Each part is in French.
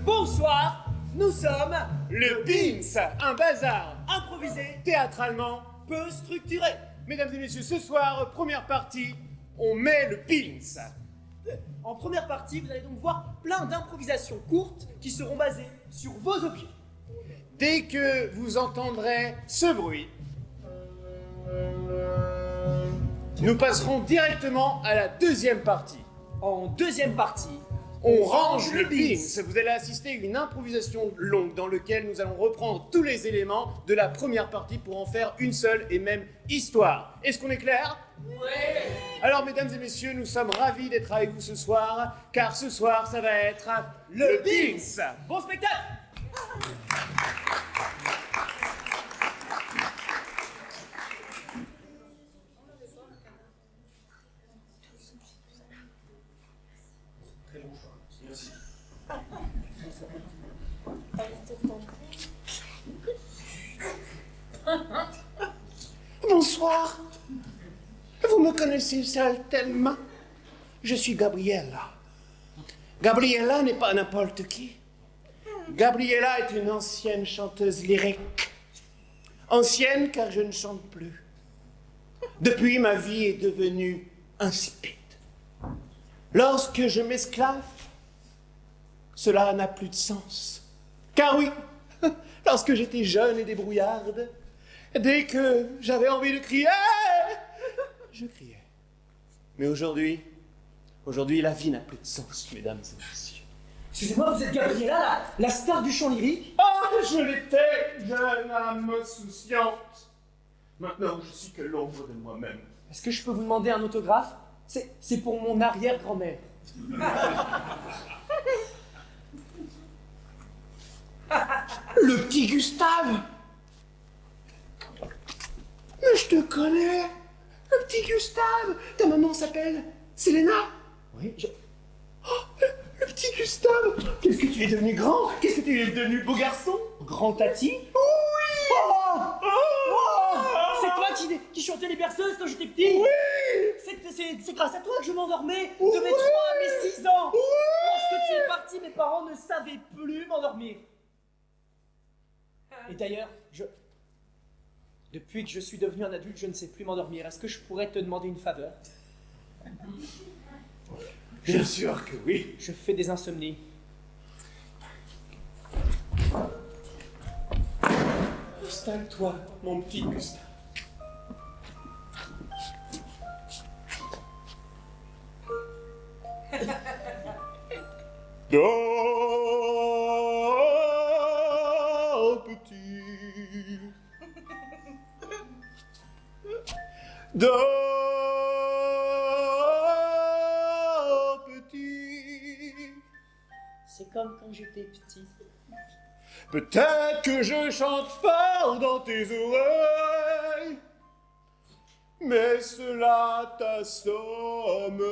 bonsoir, nous sommes Le Beans, un bazar improvisé, théâtralement. peu structuré. Mesdames et messieurs, ce soir, première partie, on met le Beans. En première partie, vous allez donc voir plein d'improvisations courtes qui seront basées sur vos objets. Dès que vous entendrez ce bruit, nous passerons directement à la deuxième partie. En deuxième partie, On range le Beans. Vous allez assister à une improvisation longue dans laquelle nous allons reprendre tous les éléments de la première partie pour en faire une seule et même histoire. Est-ce qu'on est clair? Oui. Alors, mesdames et messieurs, nous sommes ravis d'être avec vous ce soir, car ce soir, ça va être le Beans. Bon spectacle! Bonsoir. Vous me connaissez certainement. Je suis Gabriella. Gabriella n'est pas n'importe qui. Gabriella est une ancienne chanteuse lyrique. Ancienne car je ne chante plus. Depuis, ma vie est devenue insipide. Lorsque je m'esclave, cela n'a plus de sens. Car oui, lorsque j'étais jeune et débrouillarde, dès que j'avais envie de crier, je criais. Mais aujourd'hui, la vie n'a plus de sens, mesdames et messieurs. Excusez-moi, vous êtes Gabriella, la star du chant lyrique? Ah, je l'étais, jeune âme souciante. Maintenant, je suis que l'ombre de moi-même. Est-ce que je peux vous demander un autographe? C'est pour mon arrière-grand-mère. Le petit Gustave. Mais je te connais. Le petit Gustave. Ta maman s'appelle Selena. Oui, Oh, le petit Gustave. Qu'est-ce que tu es devenu grand? Qu'est-ce que tu es devenu beau garçon? Grand Tati? Oui. Oh, c'est toi qui chantais les berceuses quand j'étais petit? Oui. C'est grâce à toi que je m'endormais de mes 3 Oui. à mes 6 ans. Oui. Lorsque tu es parti, mes parents ne savaient plus m'endormir. Et d'ailleurs, depuis que je suis devenu un adulte, je ne sais plus m'endormir. Est-ce que je pourrais te demander une faveur? Bien sûr que oui. Je fais des insomnies. Installe-toi, mon petit Gustave. Dors, petit. Dors, petit. C'est comme quand j'étais petit. Peut-être que je chante fort dans tes oreilles, mais cela t'assomme.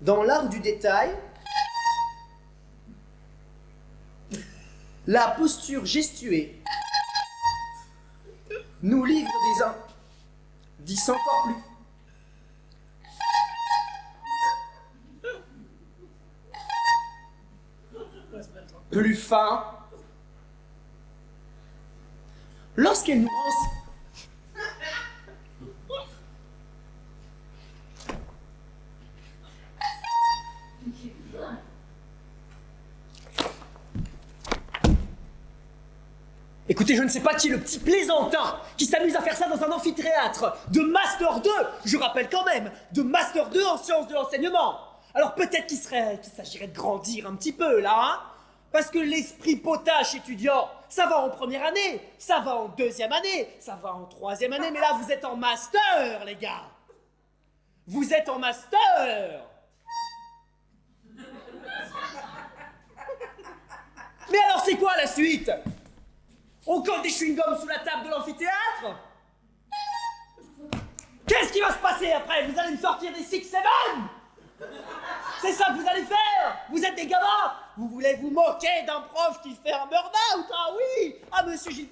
Dans l'art du détail, la posture gestuée nous livre des indices encore plus fins lorsqu'elle nous rend. Écoutez, je ne sais pas qui est le petit plaisantin qui s'amuse à faire ça dans un amphithéâtre de Master 2, je rappelle quand même, de Master 2 en sciences de l'enseignement. Alors peut-être qu'il s'agirait de grandir un petit peu, là, hein, parce que l'esprit potache étudiant Ça va en première année, ça va en deuxième année, ça va en troisième année, mais là, vous êtes en master, les gars. Vous êtes en master. Mais alors, c'est quoi la suite? On colle des chewing-gums sous la table de l'amphithéâtre? Qu'est-ce qui va se passer après? Vous allez me sortir des 6-7? C'est ça que vous allez faire? Vous êtes des gamins? Vous voulez vous moquer d'un prof qui fait un burn-out? Ah oui! Ah, monsieur Gilles...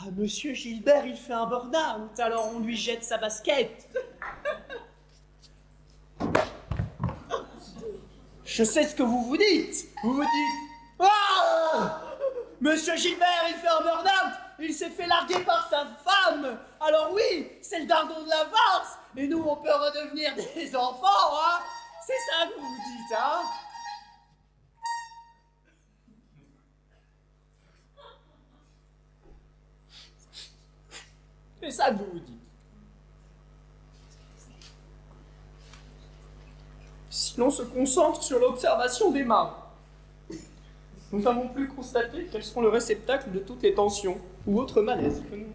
Ah, monsieur Gilbert, il fait un burn-out, alors on lui jette sa basket. Je sais ce que vous vous dites. Vous vous dites... Ah! Monsieur Gilbert, il fait un burn-out. Il s'est fait larguer par sa femme. Alors oui, c'est le dindon de la farce. Et nous, on peut redevenir des enfants, hein? C'est ça que vous vous dites, hein? C'est ça que vous vous dites. Si l'on se concentre sur l'observation des mains, nous n'avons plus constaté qu'elles sont le réceptacle de toutes les tensions ou autres malaises que nous...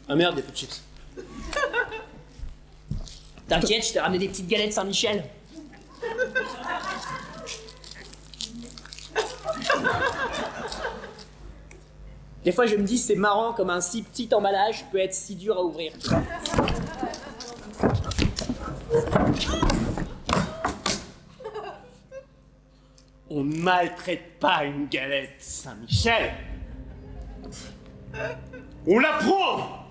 Ah merde, des petites chips. T'inquiète, je t'ai ramené des petites galettes Saint-Michel. Des fois, je me dis, c'est marrant comme un si petit emballage peut être si dur à ouvrir. On ne maltraite pas une galette Saint-Michel. On la prend.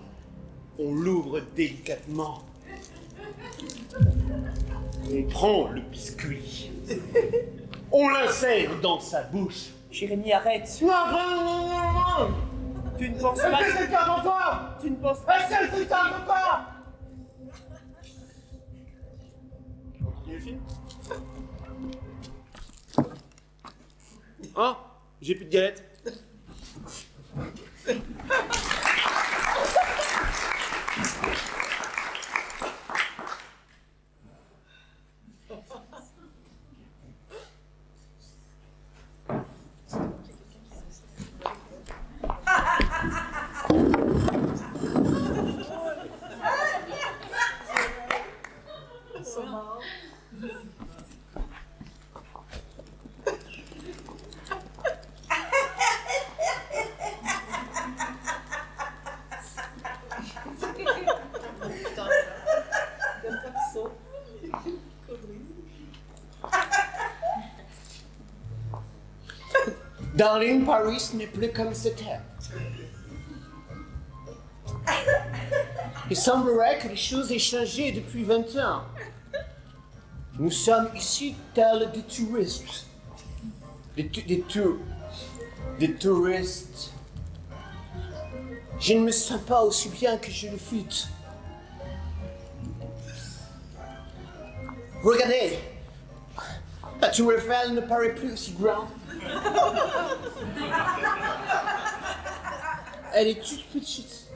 On l'ouvre délicatement. On prend le biscuit. On l'insère dans sa bouche. Jérémy, arrête. Non. Tu ne penses pas... Est-ce que c'est un enfant? Tu ne penses pas... Est-ce que c'est un enfant? Il est le film? Hein? J'ai plus de galettes. Darling, Paris n'est plus comme c'était. Il semblerait que les choses aient changé depuis 20 ans. Nous sommes ici tels des touristes. Des touristes. Je ne me sens pas aussi bien que je le fus. Regardez, la tour Eiffel ne paraît plus aussi grande. Elle est toute petite.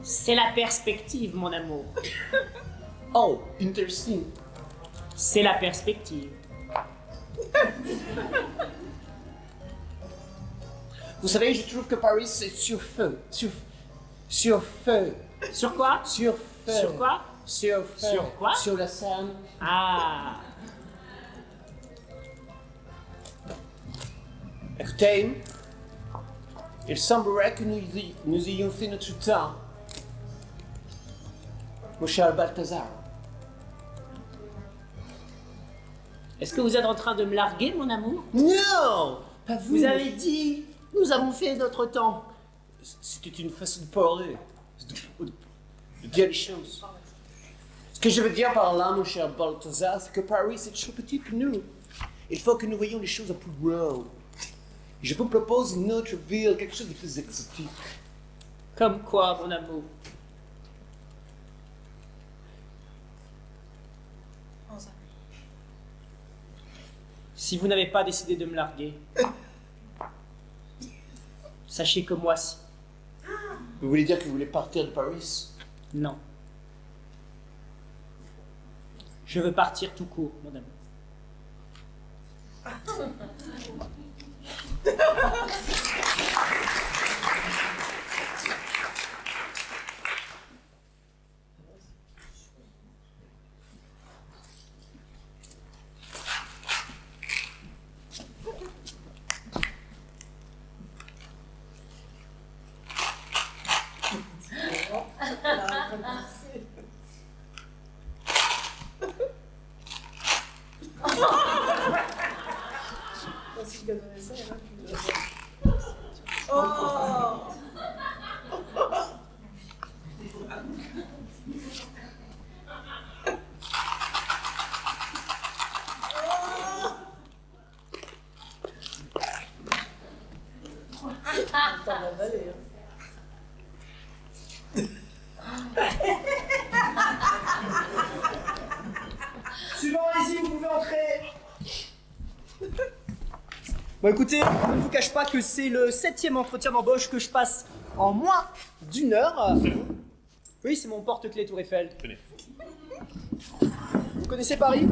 C'est la perspective, mon amour. Oh, interesting. C'est la perspective. Vous savez, je trouve que Paris c'est sur feu. Sur feu. Sur quoi? Sur feu. Sur quoi? Sur feu. Sur quoi? Sur la Seine. Ah. Écoutez, il semblerait que nous ayons fait notre temps. Mon cher Balthazar. Est-ce que vous êtes en train de me larguer, mon amour? Non, pas vous. Vous avez dit, nous avons fait notre temps. C'était une façon de parler, de dire les choses. Ce que je veux dire par là, mon cher Balthazar, c'est que Paris est trop petit pour nous. Il faut que nous voyions les choses à plus gros. Je vous propose une autre ville, quelque chose de plus exotique. Comme quoi, mon amour? Si vous n'avez pas décidé de me larguer, sachez que moi, si. Vous voulez dire que vous voulez partir de Paris? Non. Je veux partir tout court, mon amour. Suivant, ici, vous pouvez entrer. Bon, écoutez, je ne vous cache pas que c'est le 7e entretien d'embauche que je passe en moins d'1 heure. Oui, c'est mon porte-clés Tour Eiffel. Tenez. Vous connaissez Paris?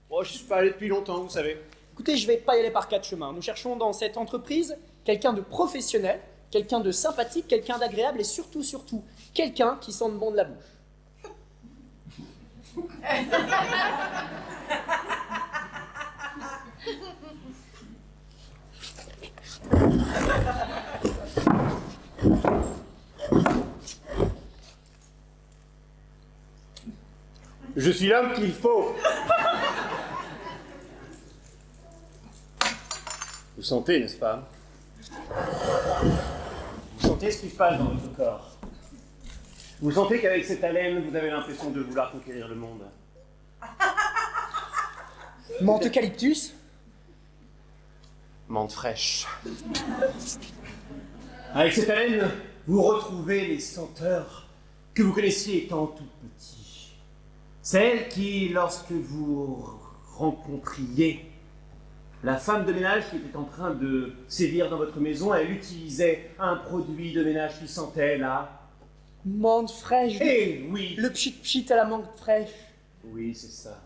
Oh, je suis pas allé depuis longtemps, vous savez. Écoutez, je vais pas y aller par 4 chemins. Nous cherchons dans cette entreprise quelqu'un de professionnel, quelqu'un de sympathique, quelqu'un d'agréable et surtout, quelqu'un qui sente bon de la bouche. Je suis l'homme qu'il faut. Vous sentez, n'est-ce pas? Vous sentez ce qui se passe dans votre corps. Vous sentez qu'avec cette haleine, vous avez l'impression de vouloir conquérir le monde. Menthe eucalyptus? Menthe fraîche. Avec cette haleine, vous retrouvez les senteurs que vous connaissiez étant tout petit. Celles qui, lorsque vous rencontriez la femme de ménage qui était en train de sévir dans votre maison, elle utilisait un produit de ménage qui sentait la... Menthe fraîche. Eh oui! Le pchit-pchit à la menthe fraîche. Oui, c'est ça.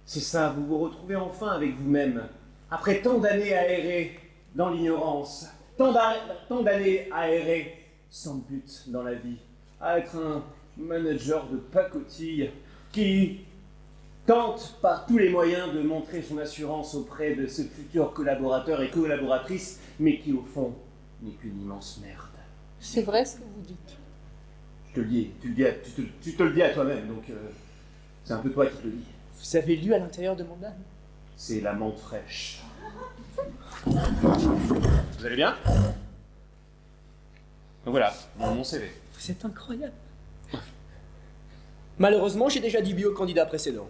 C'est ça, vous vous retrouvez enfin avec vous-même. Après tant d'années à errer dans l'ignorance, tant d'années à errer sans but dans la vie, à être un manager de pacotille qui tente par tous les moyens de montrer son assurance auprès de ses futurs collaborateurs et collaboratrices, mais qui au fond n'est qu'une immense merde. C'est vrai ce que vous dites. Je te le dis, tu te le dis à toi-même, donc c'est un peu toi qui te le dis. Vous avez lu à l'intérieur de mon âme. C'est la menthe fraîche. Vous allez bien? Donc voilà, mon CV. C'est incroyable. Malheureusement, j'ai déjà dit oui au candidat précédent.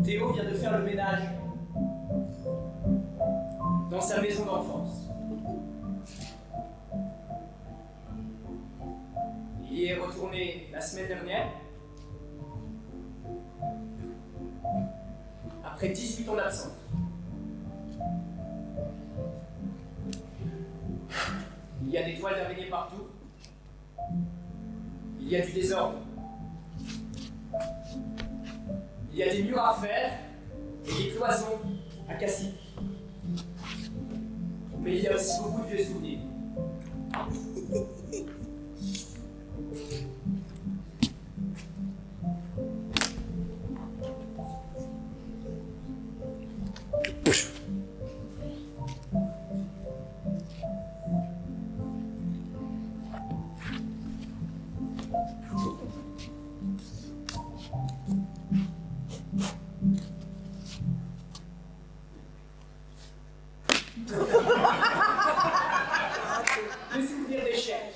Théo vient de faire le ménage dans sa maison d'enfance. Il y est retourné la semaine dernière, après 18 ans d'absence. Il y a des toiles d'araignée partout. Il Il y a du désordre. Il y a des murs à faire et des cloisons à casser. Mais il y a aussi beaucoup de vieux souvenirs. Des souvenirs d'échecs.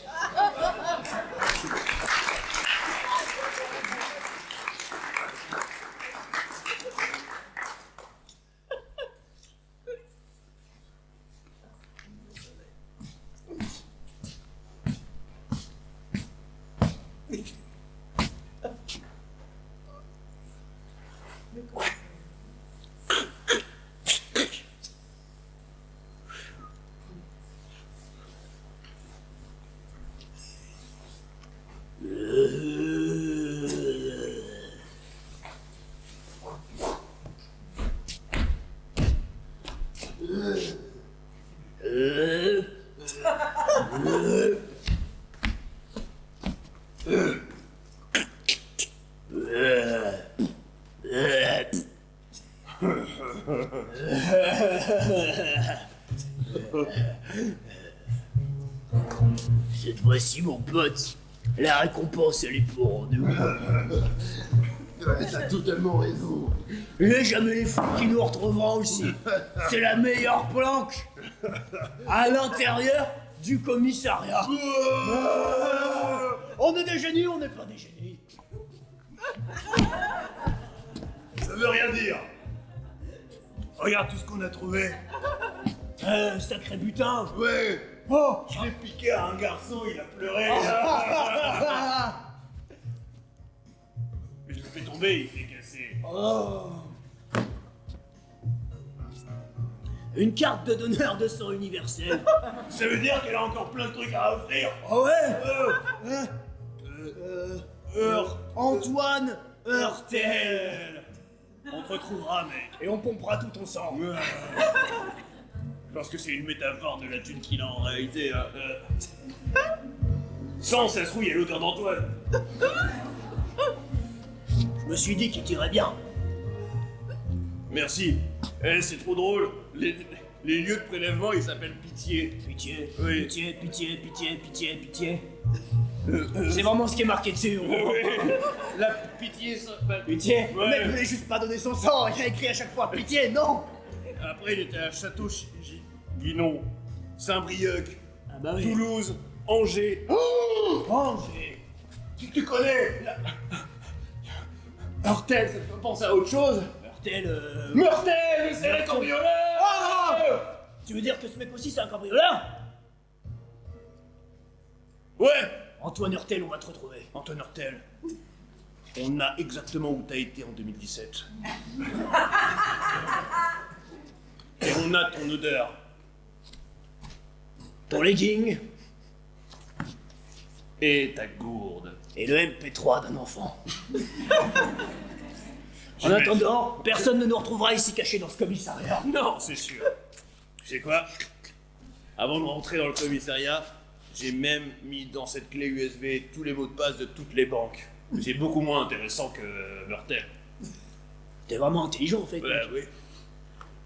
Cette fois-ci, mon pote, la récompense, elle est pour nous. Ouais, t'as totalement raison. Il n'y a jamais les fous qui nous retrouveront aussi. C'est la meilleure planque à l'intérieur du commissariat. On est des génies, on n'est pas des génies. Ça veut rien dire. Regarde tout ce qu'on a trouvé. Sacré butin. Ouais. Oh, Je l'ai piqué à un garçon, il a pleuré. Mais je le fais tomber, il s'est cassé. oh. Une carte de donneur de sang universel. Ça veut dire qu'elle a encore plein de trucs à offrir. Oh ouais. Antoine Heurtel. On te retrouvera, mec. Et on pompera tout ton sang. Je pense que c'est une métaphore de la thune qu'il a en réalité. Hein. Sans, ça se trouve, il y a l'odeur d'Antoine. Je me suis dit qu'il tirait bien. Merci. C'est trop drôle. Les lieux de prélèvement, ils s'appellent Pitié. Pitié, Oui. pitié, pitié, pitié, pitié, pitié. C'est vraiment ce qui est marqué dessus. La pitié, ça... Pitié. Ouais. Le mec voulait juste pas donner son sang. Il a écrit à chaque fois pitié, non. Après, il était à Château-Guinon, Saint-Brieuc, Ah bah oui. Toulouse, Angers. Angers. Tu connais Heurtel, ça te fait penser à autre chose? Heurtel, Meurtel, c'est le cambrioleur. Tu veux dire que ce mec aussi c'est un cambrioleur? Ouais. Antoine Heurtel, on va te retrouver. Antoine Heurtel, on a exactement où t'as été en 2017. Et on a ton odeur. Ton legging Et ta gourde. et le MP3 d'un enfant. En attendant, personne ne nous retrouvera ici cachés dans ce commissariat. Non, c'est sûr. Tu sais quoi? Avant de rentrer dans le commissariat, j'ai même mis dans cette clé USB tous les mots de passe de toutes les banques. C'est beaucoup moins intéressant que Meurtel. T'es vraiment intelligent en fait. Ouais, oui.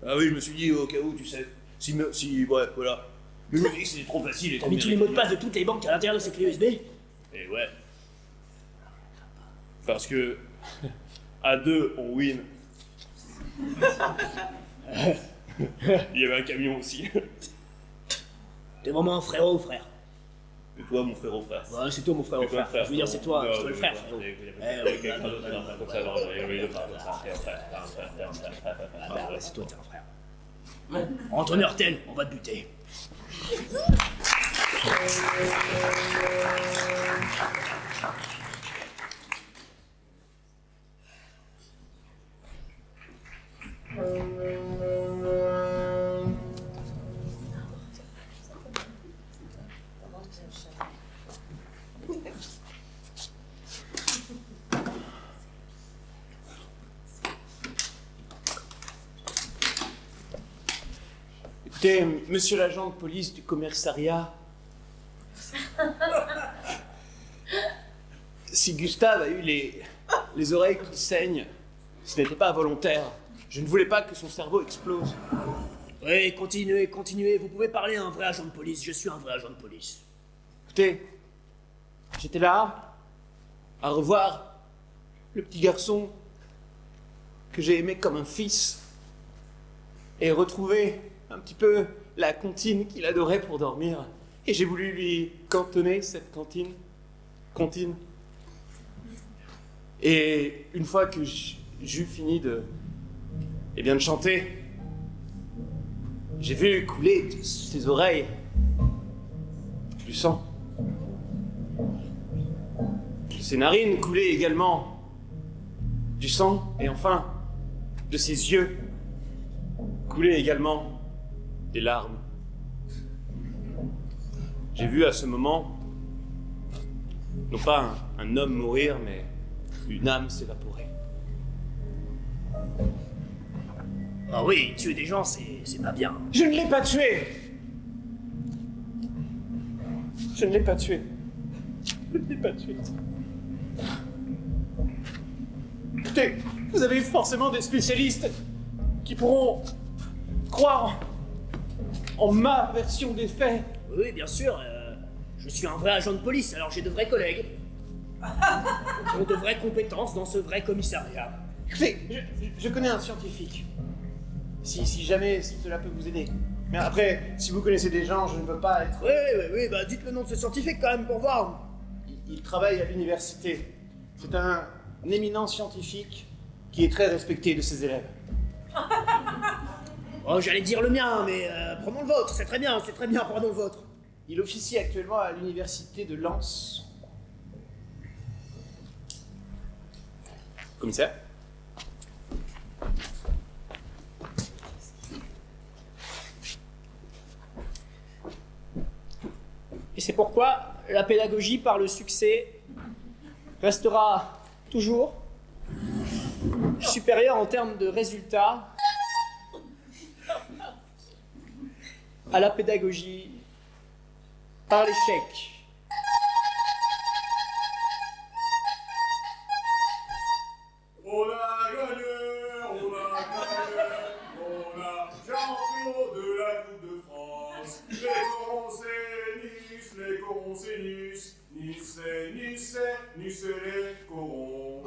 Ah oui, je me suis dit au cas où, tu sais. Ouais, voilà. Mais je me suis dit que c'était trop facile et T'as trop mis tous les mots de mérité. passe de toutes les banques à l'intérieur de ces clés USB? Et ouais. Parce que à deux, on win. Il y avait un camion aussi. T'es vraiment un frérot, frère. Et toi, mon frère, Ouais, c'est toi mon frère, Et toi, frère. Je veux dire, c'est toi, c'est toi le frère, Non, frérot. Ah ouais, c'est toi, t'es un frère. Antoine Heurtel, on va te buter. Écoutez, monsieur l'agent de police du commissariat, si Gustave a eu les oreilles qui saignent, ce n'était pas volontaire. Je ne voulais pas que son cerveau explose. Oui, continuez, continuez. Vous pouvez parler à un vrai agent de police. Je suis un vrai agent de police. Écoutez, j'étais là à revoir le petit garçon que j'ai aimé comme un fils et retrouver un petit peu la comptine qu'il adorait pour dormir. Et j'ai voulu lui cantonner cette comptine. Et une fois que j'eus fini de chanter, j'ai vu couler de ses oreilles du sang. De ses narines coulait également du sang, et enfin, de ses yeux coulaient également des larmes. J'ai vu à ce moment, non pas un homme mourir, mais une âme s'évaporer. Ah oui, tuer des gens, c'est pas bien. Je ne l'ai pas tué. Je ne l'ai pas tué. Je ne l'ai pas tué. Écoutez, vous avez forcément des spécialistes qui pourront croire en ma version des faits. Oui, bien sûr. Je suis un vrai agent de police, alors j'ai de vrais collègues. Qui ont de vraies compétences dans ce vrai commissariat. Écoutez, je connais un scientifique. Si jamais cela peut vous aider. Mais après, si vous connaissez des gens, je ne veux pas être... Oui, bah dites le nom de ce scientifique quand même pour voir. Il travaille à l'université. C'est un éminent scientifique qui est très respecté de ses élèves. Oh, j'allais dire le mien, mais prenons le vôtre, c'est très bien, prenons le vôtre. Il officie actuellement à l'université de Lens. Commissaire ? Et c'est pourquoi la pédagogie par le succès restera toujours supérieure en termes de résultats à la pédagogie par l'échec. On a gagné, on a champion de la Coupe de France. Les corons c'est Nice, Nice c'est Nice, Nice c'est les corons.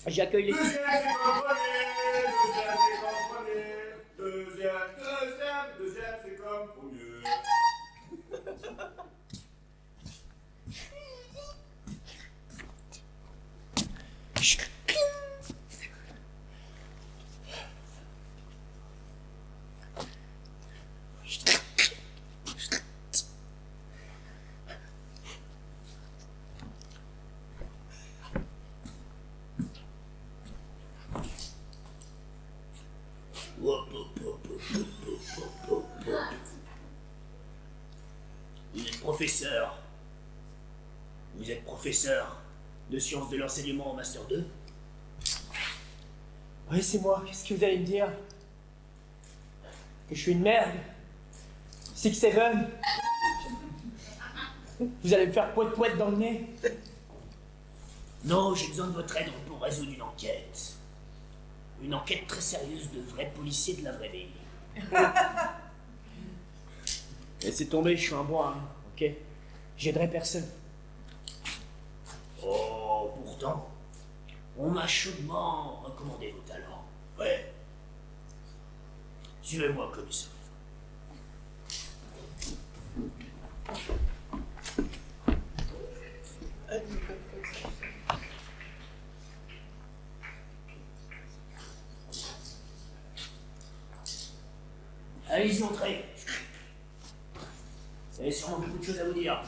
J'accueille les... Deuxième c'est comme premier, deuxième c'est comme premier. Vous êtes professeur de sciences de l'enseignement en Master 2? Oui, c'est moi. Qu'est-ce que vous allez me dire? Que je suis une merde? 6-7? Vous allez me faire poète-poète dans le nez? Non, j'ai besoin de votre aide pour résoudre une enquête. Une enquête très sérieuse de vrais policiers de la vraie vie. Laissez tomber, je suis un bois, hein, ok? J'aiderai personne. Oh, pourtant, on m'a chaudement recommandé vos talents. Ouais. Suivez-moi, commissaire. Allez-y, entrez. Vous avez sûrement beaucoup de choses à vous dire.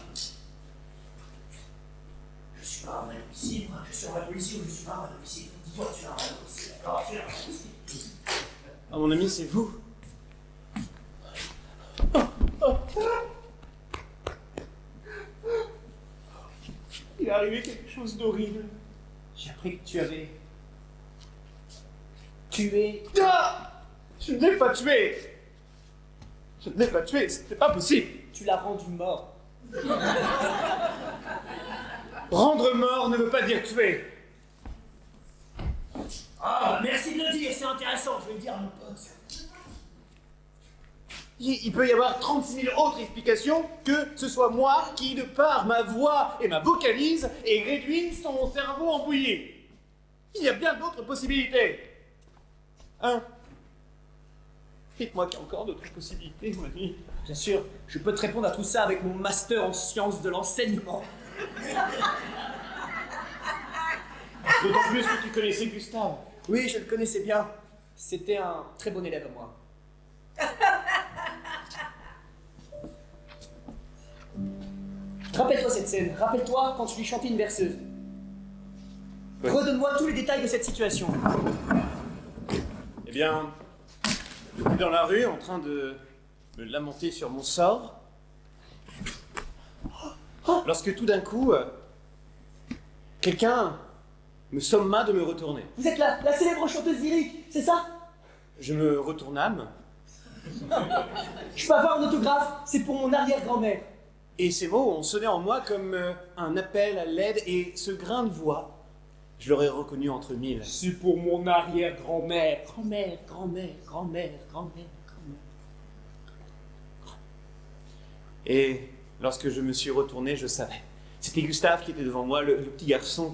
Je suis pas un vrai policier, moi. Je suis un vrai policier ou je suis pas un vrai policier? Dis-toi, tu es un vrai policier. D'accord, tu es un vrai policier. Ah, mon ami, c'est vous. Il est arrivé quelque chose d'horrible. J'ai appris que tu tué. Ah! Je ne l'ai pas tué. Je ne l'ai pas tué, c'était pas possible. Tu l'as rendu mort. Rendre mort ne veut pas dire tuer. Ah, merci de le dire, c'est intéressant, je vais le dire à mon pote. Il peut y avoir 36 000 autres explications que ce soit moi qui, de par ma voix et ma vocalise, ait réduit son cerveau en bouillie. Il y a bien d'autres possibilités. Hein? Dites-moi qu'il y a encore d'autres possibilités, mon ami. Bien sûr, je peux te répondre à tout ça avec mon master en sciences de l'enseignement. D'autant plus que tu connaissais Gustave. Oui, je le connaissais bien. C'était un très bon élève à moi. Rappelle-toi cette scène. Rappelle-toi quand tu lui chantais une berceuse. Oui. Redonne-moi tous les détails de cette situation. Eh bien, j'étais dans la rue en train de me lamenter sur mon sort. Lorsque tout d'un coup, quelqu'un me somma de me retourner. Vous êtes la célèbre chanteuse lyrique, c'est ça? Je me retournâme, Je peux avoir un autographe, c'est pour mon arrière-grand-mère. et ces mots ont sonné en moi comme un appel à l'aide, et ce grain de voix, je l'aurais reconnu entre mille. C'est pour mon arrière-grand-mère. Grand-mère, grand-mère, grand-mère, grand-mère, grand-mère. Et lorsque je me suis retourné, je savais. C'était Gustave qui était devant moi, le petit garçon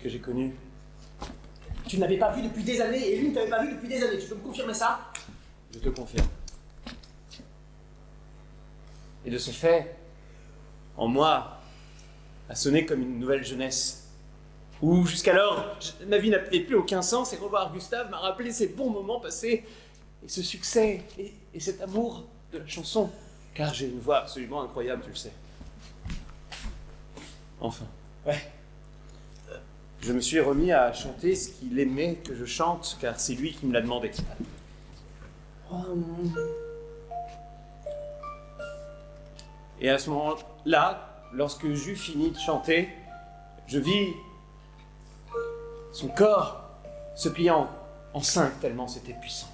que j'ai connu. Tu ne l'avais pas vu depuis des années, et lui ne t'avait pas vu depuis des années. Tu peux me confirmer ça? Je te confirme. Et de ce fait, en moi, a sonné comme une nouvelle jeunesse. Où jusqu'alors, ma vie n'avait plus aucun sens, et revoir Gustave m'a rappelé ces bons moments passés, et ce succès, et cet amour de la chanson. Car j'ai une voix absolument incroyable, tu le sais. Enfin. Ouais. Je me suis remis à chanter ce qu'il aimait que je chante, car c'est lui qui me l'a demandé. Et à ce moment-là, lorsque j'eus fini de chanter, je vis son corps se pliant en cinq tellement c'était puissant.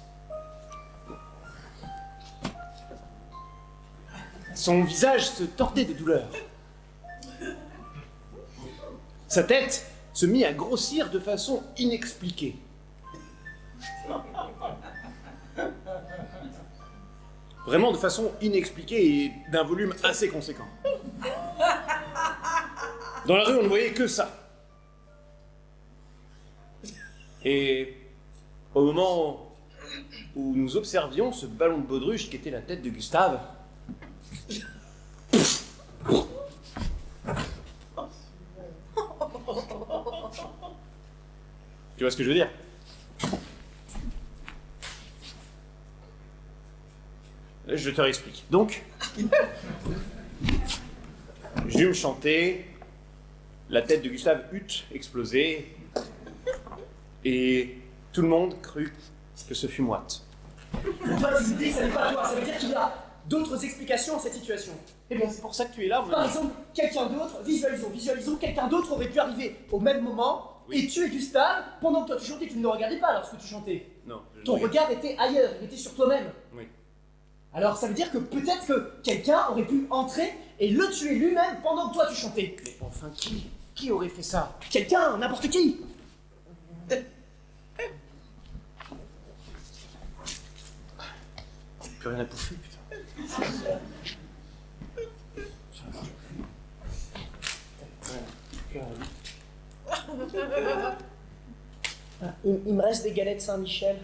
Son visage se tordait de douleur. Sa tête se mit à grossir de façon inexpliquée. Vraiment de façon inexpliquée et d'un volume assez conséquent. Dans la rue, on ne voyait que ça. Et au moment où nous observions ce ballon de baudruche qui était la tête de Gustave, tu vois ce que je veux dire? Je te réexplique. Donc, je me chanter, la tête de Gustave eut explosé, et tout le monde crut que ce fut moite. Toi, tu dis que ça n'est pas toi, ça veut dire qu'il y a d'autres explications à cette situation. Eh bien, c'est pour ça que tu es là, mon Par ami. exemple, quelqu'un d'autre, visualisons, quelqu'un d'autre aurait pu arriver au même moment et tuer Gustave pendant que toi tu chantais. Tu ne le regardais pas lorsque tu chantais. Non, je Ton regarde. regard était ailleurs, il était sur toi-même. Oui. Alors ça veut dire que peut-être que quelqu'un aurait pu entrer et le tuer lui-même pendant que toi tu chantais. Mais enfin, qui aurait fait ça? Quelqu'un, n'importe qui. Plus rien à bouffer, putain. Il me reste des galettes Saint-Michel.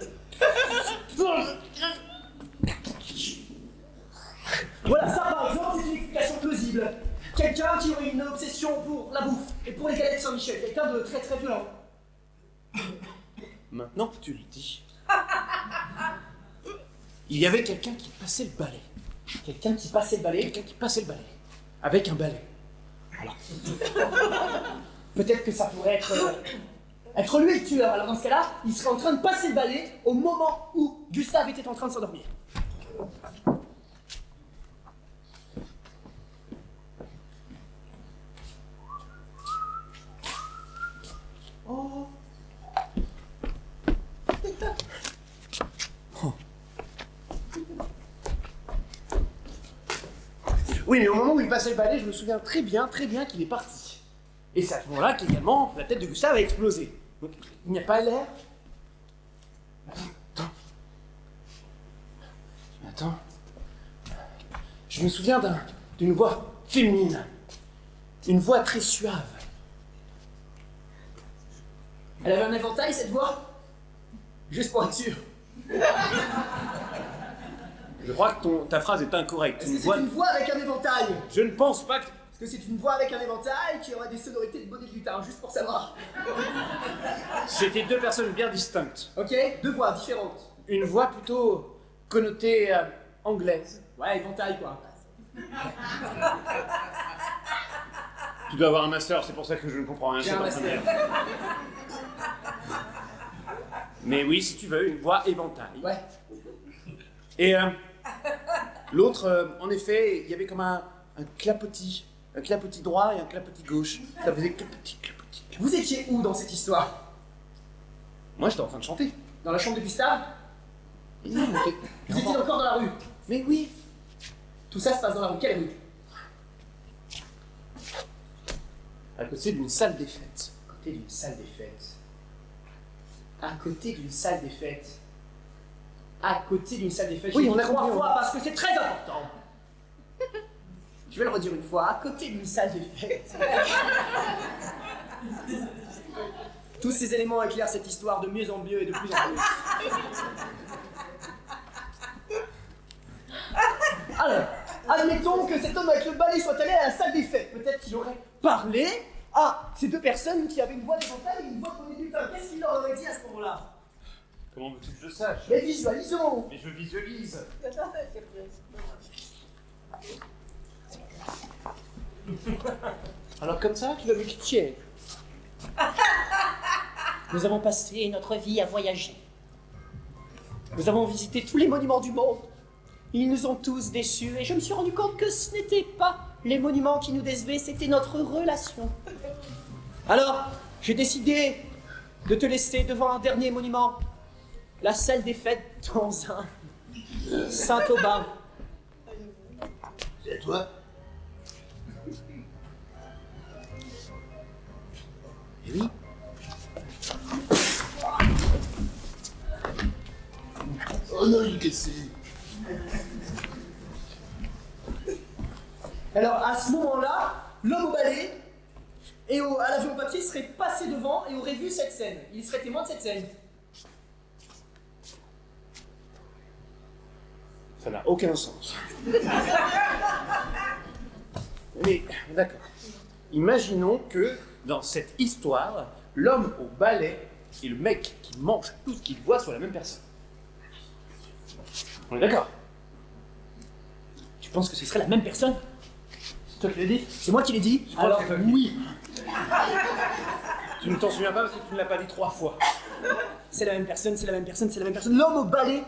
Voilà, ça par exemple, c'est une explication plausible. Quelqu'un qui aurait une obsession pour la bouffe et pour les galettes Saint-Michel. Quelqu'un de très très violent. Maintenant que tu le dis, il y avait quelqu'un qui passait le balai. Quelqu'un qui passait le balai. Quelqu'un qui passait le balai. Avec un balai. Alors, Peut-être que ça pourrait être lui le tueur. Alors dans ce cas-là, il serait en train de passer le balai au moment où Gustave était en train de s'endormir. Oui, mais au moment où il passait le balai, je me souviens très bien qu'il est parti. Et c'est à ce moment-là qu'également, la tête de Gustave a explosé. Donc, il n'y a pas l'air... Attends. Je me souviens d'une voix féminine. Une voix très suave. Elle avait un éventail, cette voix? Juste pour être sûr. Je crois que ta phrase est incorrecte. Est-ce que c'est une voix avec un éventail? Je ne pense pas que... Est-ce que c'est une voix avec un éventail qui aura des sonorités de bonnet de lutin, juste pour savoir? C'était deux personnes bien distinctes. Ok, deux voix différentes. Une voix plutôt connotée anglaise. Ouais, éventail quoi. Tu dois avoir un master, c'est pour ça que je ne comprends rien. J'ai un master. Mais oui, si tu veux, une voix éventail. Ouais. Et l'autre, en effet, il y avait comme un clapotis. Un clapotis droit et un clapotis gauche. Ça faisait clapotis, clapotis. Vous étiez où dans cette histoire? Moi, j'étais en train de chanter. Dans la chambre de Gustave? Non, mais Vous étiez encore dans la rue? Mais oui. Tout ça se passe dans la rue. Quelle rue? À côté d'une salle des fêtes. À côté d'une salle des fêtes. À côté d'une salle des fêtes. À côté d'une salle des fêtes. Oui, J'ai on dit a trois compris, fois parce que c'est très important. Je vais le redire une fois. À côté d'une salle des fêtes. Tous ces éléments éclairent cette histoire de mieux en mieux et de plus en plus. Alors, admettons que cet homme avec le balai soit allé à la salle des fêtes. Peut-être qu'il aurait parlé à ces deux personnes qui avaient une voix d'éventail et une voix de bonnet de lutin. Qu'est-ce qu'il leur aurait dit à ce moment-là? Comment veux-tu que je le sache? Mais visualisons. Mais je visualise. Alors comme ça, tu vas me quitter. Nous avons passé notre vie à voyager. Nous avons visité tous les monuments du monde. Ils nous ont tous déçus et je me suis rendu compte que ce n'était pas les monuments qui nous décevaient, c'était notre relation. Alors, j'ai décidé de te laisser devant un dernier monument, la salle des fêtes dans un Saint-Aubin. C'est à toi? Eh oui. Oh non, il est cassé. Alors, à ce moment-là, l'homme au balai et à l'avion papier serait passé devant et aurait vu cette scène. Il serait témoin de cette scène. Ça n'a aucun sens. Mais, d'accord. Imaginons que, dans cette histoire, l'homme au balai et le mec qui mange tout ce qu'il voit soient la même personne. On est d'accord? Tu penses que ce serait la même personne? C'est toi qui l'as dit? C'est moi qui l'ai dit? crois Alors, que c'est toi qui- oui. Tu ne t'en souviens pas parce que tu ne l'as pas dit 3 fois. C'est la même personne, c'est la même personne, c'est la même personne. L'homme au balai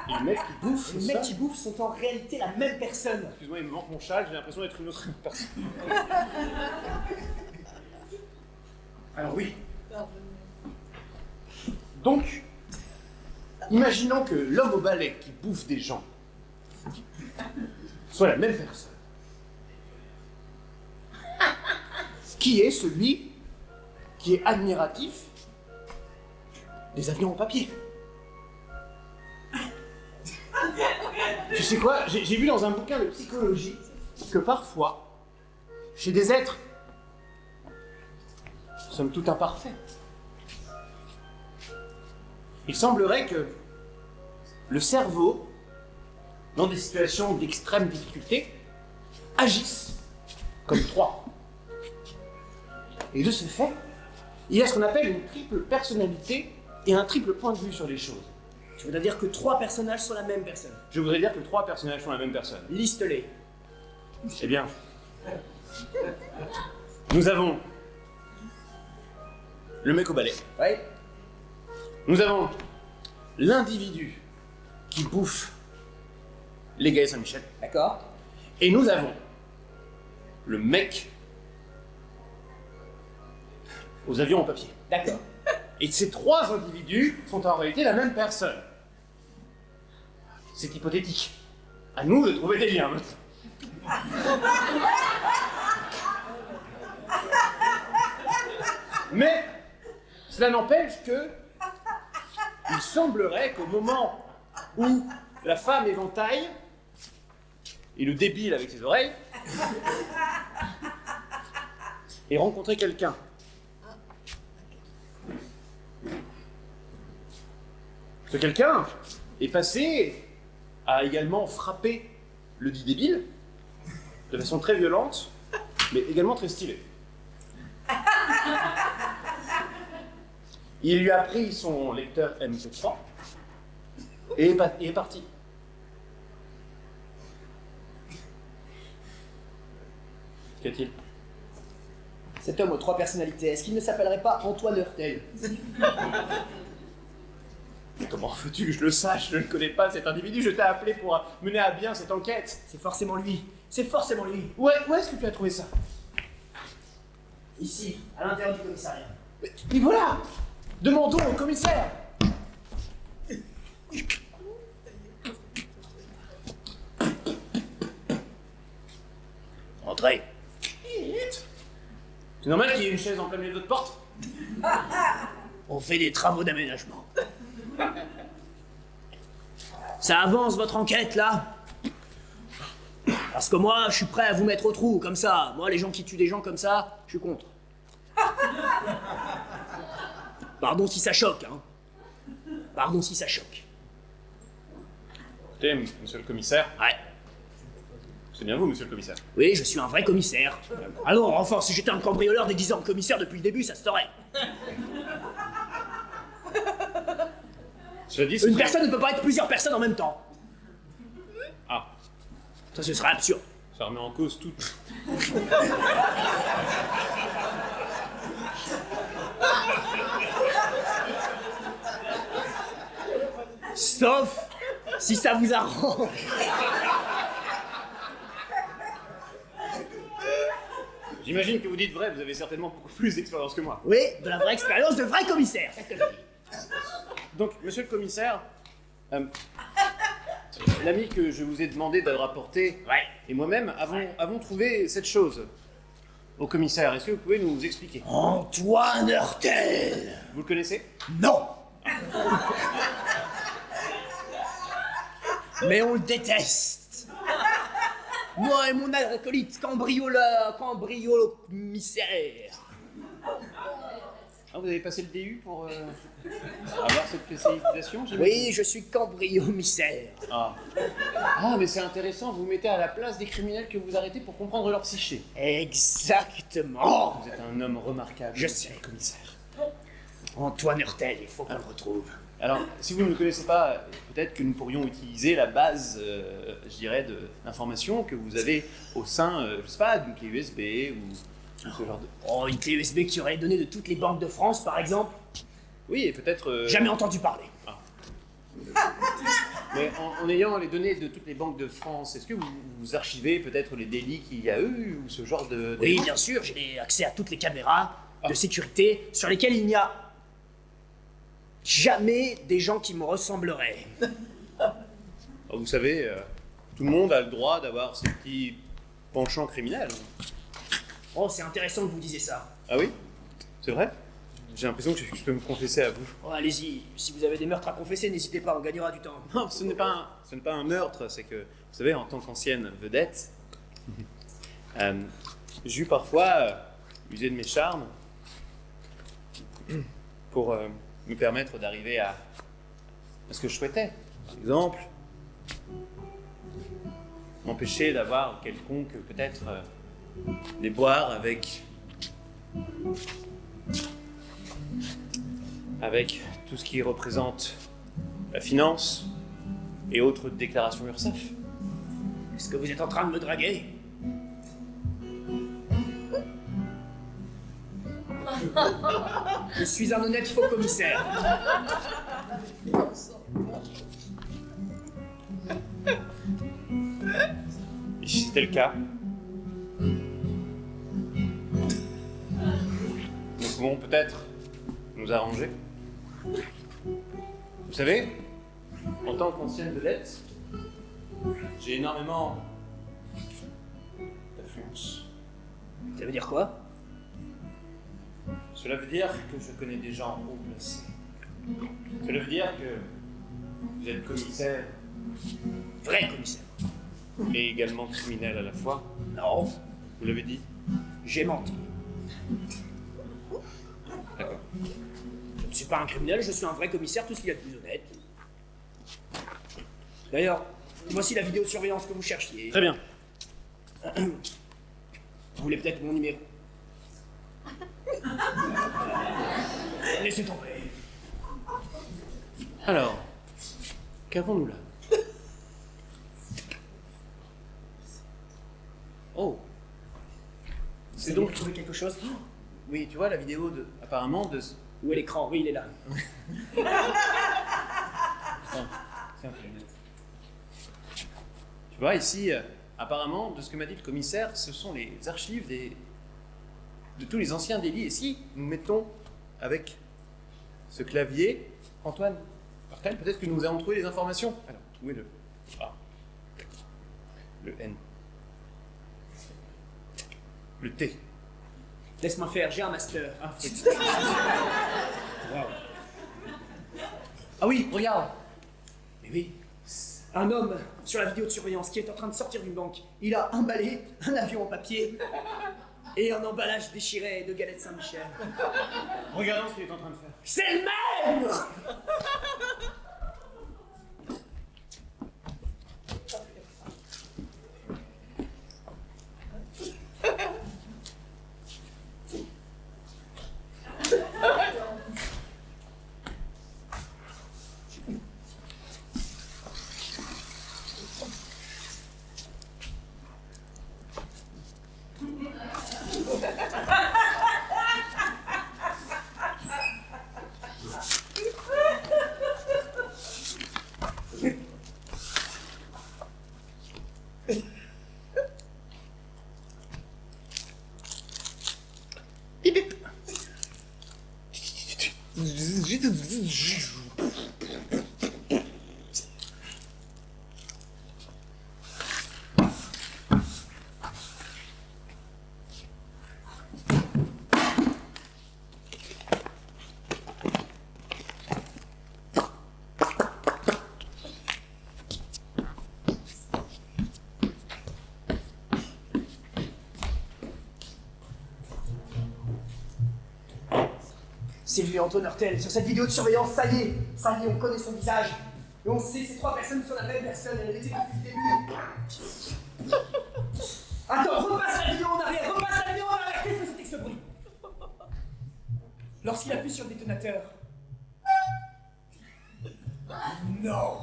Et le mec qui bouffe, et le ça mec qui bouffe sont en réalité la même personne. Excuse-moi, il me manque mon châle, j'ai l'impression d'être une autre personne. Alors oui. Donc, imaginons que l'homme au balai qui bouffe des gens soit la même personne. Qui est celui qui est admiratif des avions en papier. Tu sais quoi? J'ai vu dans un bouquin de psychologie que parfois, chez des êtres, somme toute imparfaits, il semblerait que le cerveau, dans des situations d'extrême difficulté, agisse comme 3. Et de ce fait, il y a ce qu'on appelle une triple personnalité et un triple point de vue sur les choses. Tu veux dire que 3 personnages sont la même personne? Je voudrais dire que 3 personnages sont la même personne. Liste-les. Eh bien, nous avons le mec au balai. Ouais. Nous avons l'individu qui bouffe les gars Saint-Michel. D'accord. Et nous avons le mec aux avions en papier. D'accord. Et ces 3 individus sont en réalité la même personne. C'est hypothétique. À nous de trouver des liens maintenant. Mais cela n'empêche que il semblerait qu'au moment où la femme éventaille et le débile avec ses oreilles ait rencontré quelqu'un. Ce quelqu'un est passé à également frapper le dit débile de façon très violente, mais également très stylée. Il lui a pris son lecteur MP3 et est parti. Qu'y a-t-il? Cet homme aux 3 personnalités, est-ce qu'il ne s'appellerait pas Antoine Heurtel? Comment veux-tu que je le sache? Je ne connais pas cet individu, je t'ai appelé pour mener à bien cette enquête. C'est forcément lui. C'est forcément lui. Où est-ce que tu as trouvé ça? Ici, à l'intérieur du commissariat. Mais voilà! Demandons au commissaire! Entrez. C'est normal qu'il y ait une chaise en plein milieu de votre porte? On fait des travaux d'aménagement. Ça avance votre enquête là? Parce que moi, je suis prêt à vous mettre au trou, comme ça. Moi, les gens qui tuent des gens comme ça, je suis contre. Pardon si ça choque, hein. Pardon si ça choque. Écoutez, monsieur le commissaire. Ouais. C'est bien vous, monsieur le commissaire. Oui, je suis un vrai commissaire. Alors, enfin, si j'étais un cambrioleur déguisé en commissaire depuis le début, ça se saurait. Cela dit, Une personne ne peut pas être plusieurs personnes en même temps. Ah, Ça, ce serait absurde. ça remet en cause tout. Sauf si ça vous arrange. J'imagine que vous dites vrai, vous avez certainement beaucoup plus d'expérience que moi. Oui, de la vraie expérience de vrai commissaire. C'est ce que je dis. Donc, monsieur le commissaire, l'ami que je vous ai demandé de rapporter, Ouais. et moi-même avons trouvé cette chose. Au commissaire, est-ce que vous pouvez nous expliquer? Antoine Heurtel. Vous le connaissez? Non. Mais on le déteste. Moi et mon acolyte cambrioleur, commissaire. Ah, vous avez passé le DU pour avoir cette spécialisation, j'imagine? Oui, je suis cambriomissère. Ah. Ah, mais c'est intéressant, vous vous mettez à la place des criminels que vous arrêtez pour comprendre leur psyché. Exactement. Vous êtes un homme remarquable. Je sais, commissaire. Antoine Heurtel, il faut qu'on le retrouve. Alors, si vous ne le connaissez pas, peut-être que nous pourrions utiliser la base, je dirais, d'informations que vous avez au sein, je sais pas, d'une clé USB ou ce genre de... Oh, une clé USB qui aurait les données de toutes les banques de France, par exemple. Oui, et peut-être... Jamais entendu parler. Mais en ayant les données de toutes les banques de France, est-ce que vous archivez peut-être les délits qu'il y a eu ou ce genre de... Oui, bien sûr, j'ai accès à toutes les caméras de sécurité sur lesquelles il n'y a jamais des gens qui me ressembleraient. Alors, vous savez, tout le monde a le droit d'avoir ses petits penchants criminels. Oh, c'est intéressant que vous disiez ça. Ah oui? C'est vrai? J'ai l'impression que je peux me confesser à vous. Oh, allez-y, si vous avez des meurtres à confesser, n'hésitez pas, on gagnera du temps. Non, ce n'est pas un meurtre, c'est que, vous savez, en tant qu'ancienne vedette, j'ai eu parfois usé de mes charmes pour me permettre d'arriver à ce que je souhaitais. Par exemple, m'empêcher d'avoir quelconque, peut-être, déboire avec tout ce qui représente la finance et autres déclarations URSSAF. Est-ce que vous êtes en train de me draguer? Je suis un honnête faux commissaire. Et si c'était le cas, nous pouvons peut-être nous arranger. Vous savez, en tant qu'ancienne vedette, j'ai énormément Ça veut dire quoi? Cela veut dire que je connais des gens haut placés. Cela veut dire que vous êtes commissaire, Vrai commissaire. mais également criminel à la fois. Non, Vous l'avez dit? j'ai menti. D'accord. Je ne suis pas un criminel, je suis un vrai commissaire, tout ce qu'il y a de plus honnête. D'ailleurs, voici la vidéosurveillance que vous cherchiez. Très bien. Vous voulez peut-être mon numéro? Laissez tomber. Alors, qu'avons-nous là? Oh. C'est donc trouvé quelque chose? Oui, tu vois la vidéo de... apparemment de... Où est l'écran? Oui, il est là. Tiens, je vais le mettre. Tu vois ici, apparemment, de ce que m'a dit le commissaire, ce sont les archives de tous les anciens délits. Et si nous mettons avec ce clavier, Antoine, Martel, peut-être que nous avons trouvé les informations. Alors, où est le A? Le N. Le T. Laisse-moi faire, j'ai un master. Ah oui, regarde. Mais oui. Un homme sur la vidéo de surveillance qui est en train de sortir d'une banque. Il a un balai, un avion en papier et un emballage déchiré de galettes Saint-Michel. Regardons ce qu'il est en train de faire. C'est le même! C'est lui, Antoine Hurtel, sur cette vidéo de surveillance, ça y est, on connaît son visage. Et on sait que ces trois personnes sont la même personne, elle était depuis le début. Attends, repasse la vidéo en arrière, qu'est-ce que c'était que ce bruit? Lorsqu'il appuie sur le détonateur. Non.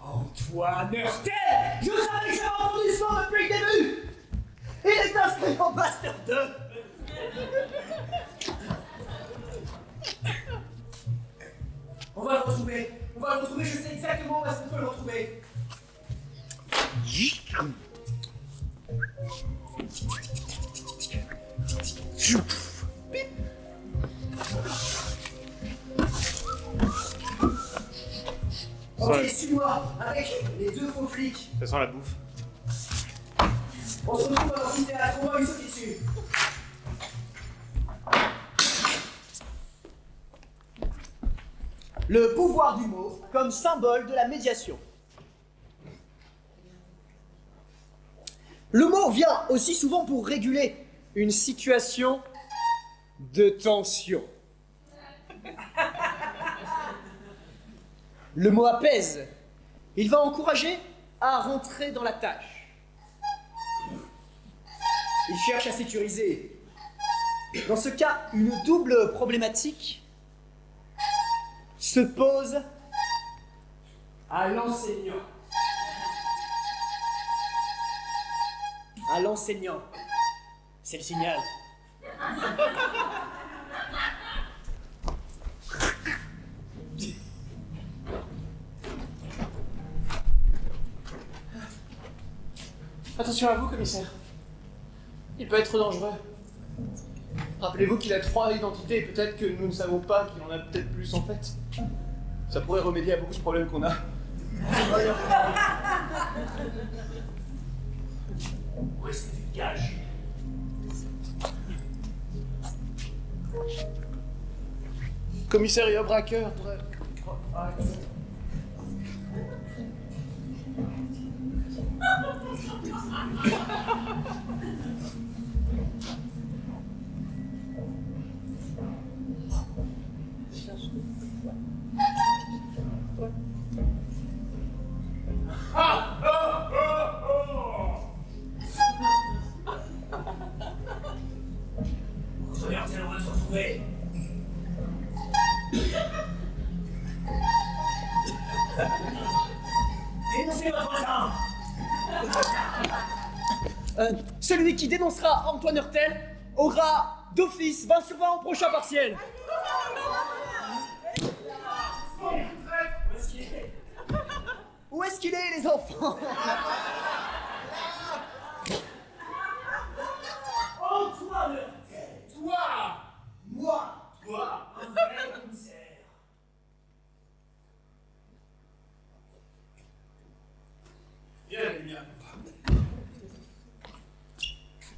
Antoine Hurtel! Je savais que j'avais entendu ce nom depuis le début! Il est inscrit en Master 2! On va le retrouver, je sais exactement où est-ce qu'on peut le retrouver. Ok, suis-moi, avec les deux faux flics. Ça sent la bouffe. On se retrouve dans l'amphithéâtre, on va lui sauter dessus. Le pouvoir du mot comme symbole de la médiation. Le mot vient aussi souvent pour réguler une situation de tension. Le mot apaise. Il va encourager à rentrer dans la tâche. Il cherche à sécuriser. Dans ce cas, une double problématique se pose à l'enseignant. À l'enseignant. C'est le signal. Attention à vous, commissaire. Il peut être dangereux. Rappelez-vous qu'il a 3 identités et peut-être que nous ne savons pas qu'il en a peut-être plus en fait. Ça pourrait remédier à beaucoup de problèmes qu'on a. Où est-ce que tu te caches? Commissariat braqueur. Regardez, on va se retrouver. Dénoncez votre voisin. Celui qui dénoncera Antoine Hurtel aura d'office 20 sur 20 au prochain partiel. Où est-ce qu'il est, les enfants? Antoine Hurtel. Toi. Moi. Toi. Un vrai commissaire. Viens, viens.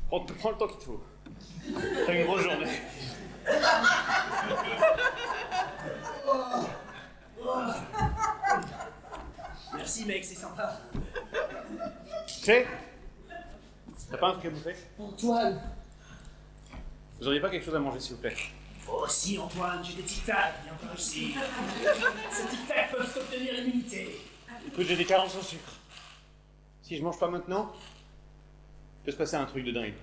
Prends le temps qu'il te faut. T'as une grosse journée. Merci mec, c'est sympa. Tu sais, t'as pas un truc à bouffer? Antoine, Vous auriez pas quelque chose à manger, s'il vous plaît? Oh si Antoine, j'ai des tic-tac, viens par ici. Ces tic-tac peuvent obtenir l'immunité. Écoute, j'ai des carences au sucre. Si je mange pas maintenant, il peut se passer un truc de dingue.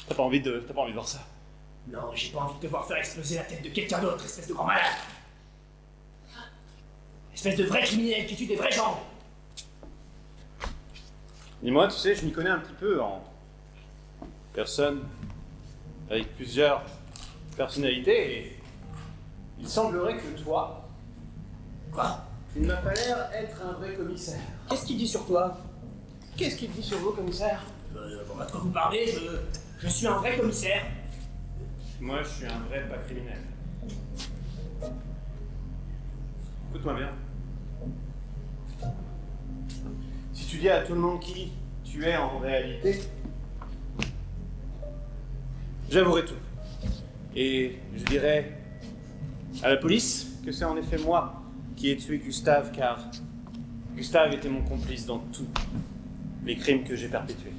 T'as pas envie de voir ça. Non, j'ai pas envie de te voir faire exploser la tête de quelqu'un d'autre, espèce de grand malade. Espèce de vrai criminel qui tue des vrais gens. Dis-moi, tu sais, je m'y connais un petit peu en personne avec plusieurs personnalités et il semblerait que toi, Quoi? tu ne m'as pas l'air être un vrai commissaire. qu'est-ce qu'il dit sur toi? Qu'est-ce qu'il dit sur vous, commissaire? Bon, de quoi vous parlez, je suis un vrai commissaire. Moi, je suis un vrai pas criminel. Écoute-moi bien. Si tu dis à tout le monde qui tu es en réalité, j'avouerai tout. Et je dirai à la police que c'est en effet moi qui ai tué Gustave, car Gustave était mon complice dans tous les crimes que j'ai perpétrés.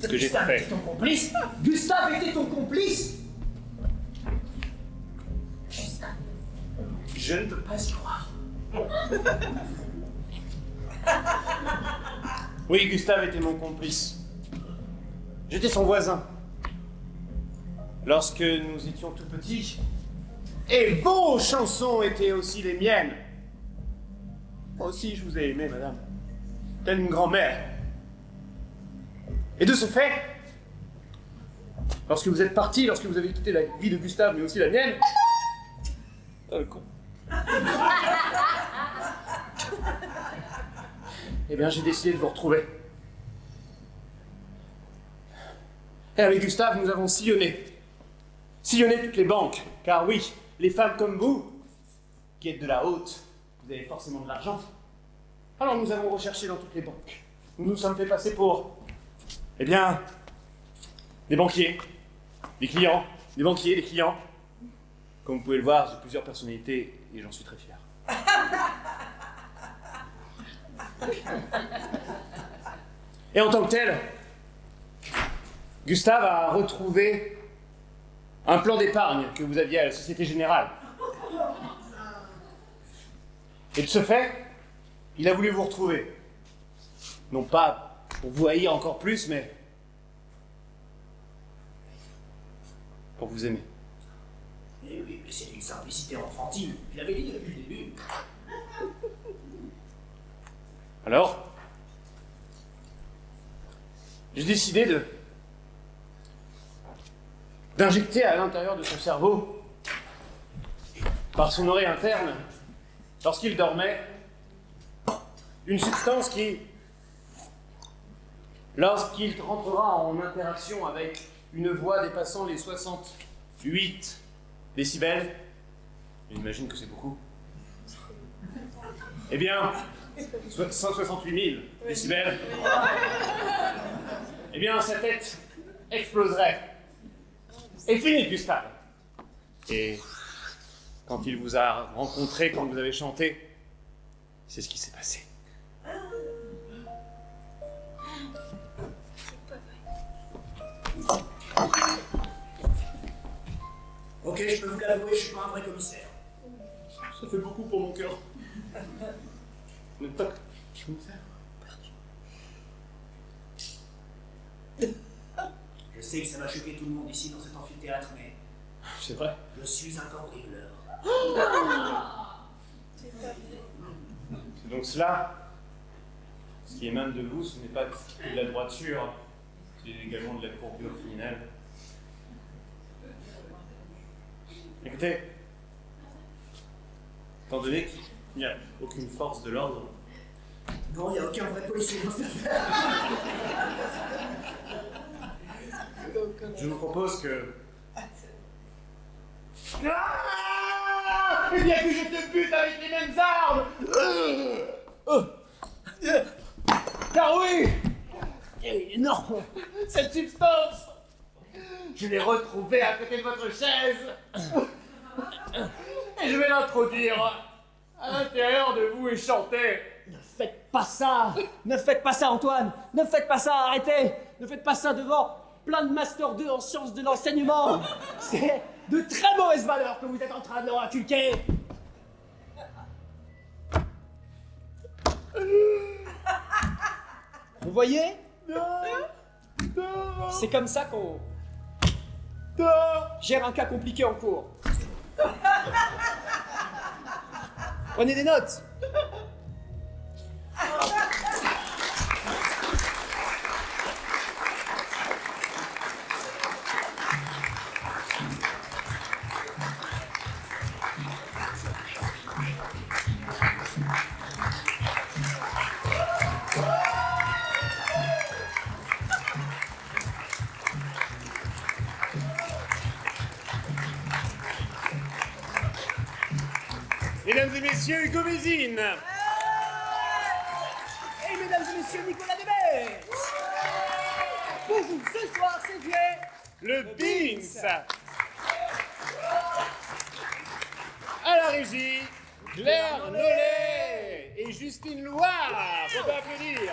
Que j'ai Gustave fait. était ton complice? Gustave était ton complice? Je ne peux pas y croire. Oui, Gustave était mon complice. J'étais son voisin. Lorsque nous étions tout petits, et vos chansons étaient aussi les miennes. Moi aussi, je vous ai aimé, madame. Telle une grand-mère. Et de ce fait, lorsque vous êtes parti, lorsque vous avez quitté la vie de Gustave, mais aussi la mienne, oh, le con. Eh bien, j'ai décidé de vous retrouver. Et avec Gustave, nous avons sillonné toutes les banques. Car oui, les femmes comme vous, qui êtes de la haute, vous avez forcément de l'argent. Alors nous avons recherché dans toutes les banques. Nous nous sommes fait passer pour, eh bien, des banquiers, des clients, des banquiers, des clients. Comme vous pouvez le voir, j'ai plusieurs personnalités et j'en suis très fier. Et en tant que tel, Gustave a retrouvé un plan d'épargne que vous aviez à la Société Générale. Et de ce fait, il a voulu vous retrouver. Non pas pour vous haïr encore plus, mais pour vous aimer. Eh oui, mais c'est une simplicité enfantine. Je l'avais dit depuis le début. Alors, j'ai décidé d'injecter à l'intérieur de son cerveau, par son oreille interne, lorsqu'il dormait, une substance qui, lorsqu'il rentrera en interaction avec une voix dépassant les 68 décibels, j'imagine que c'est beaucoup, eh bien, 168 000 décibels. Eh bien, sa tête exploserait. Et fini, Gustave. Et quand il vous a rencontré, quand vous avez chanté, c'est ce qui s'est passé. Ok, je peux vous l'avouer, je suis pas un vrai commissaire. Ça fait beaucoup pour mon cœur. Vous n'êtes pas commissaire? Je sais que ça va choquer tout le monde ici dans cet amphithéâtre, mais C'est vrai. je suis un cambrioleur. C'est donc cela. Ce qui émane de vous, ce n'est pas que de la droiture, c'est également de la courbure criminelle. Écoutez, étant donné qu'il n'y a aucune force de l'ordre, Non, il n'y a aucun vrai policier dans cette affaire. je vous propose que... Ah, eh bien que je te bute avec les mêmes armes. Car oui, Non! cette substance, je l'ai retrouvée à côté de votre chaise. Et je vais l'introduire à l'intérieur de vous et chanter. Ne faites pas ça! Ne faites pas ça, Antoine! Ne faites pas ça, arrêtez! Ne faites pas ça devant plein de Master 2 en sciences de l'enseignement! C'est de très mauvaises valeurs que vous êtes en train de leur inculquer! Vous voyez? C'est comme ça qu'on gère un cas compliqué en cours. Prenez des notes! Mesdames et messieurs, Hugo Mézine. Et mesdames et messieurs, Nicolas Debet! Pour vous, ce soir, c'est fait Le Beans. À la régie, Claire Nollet et Justine Loire. On peut applaudir.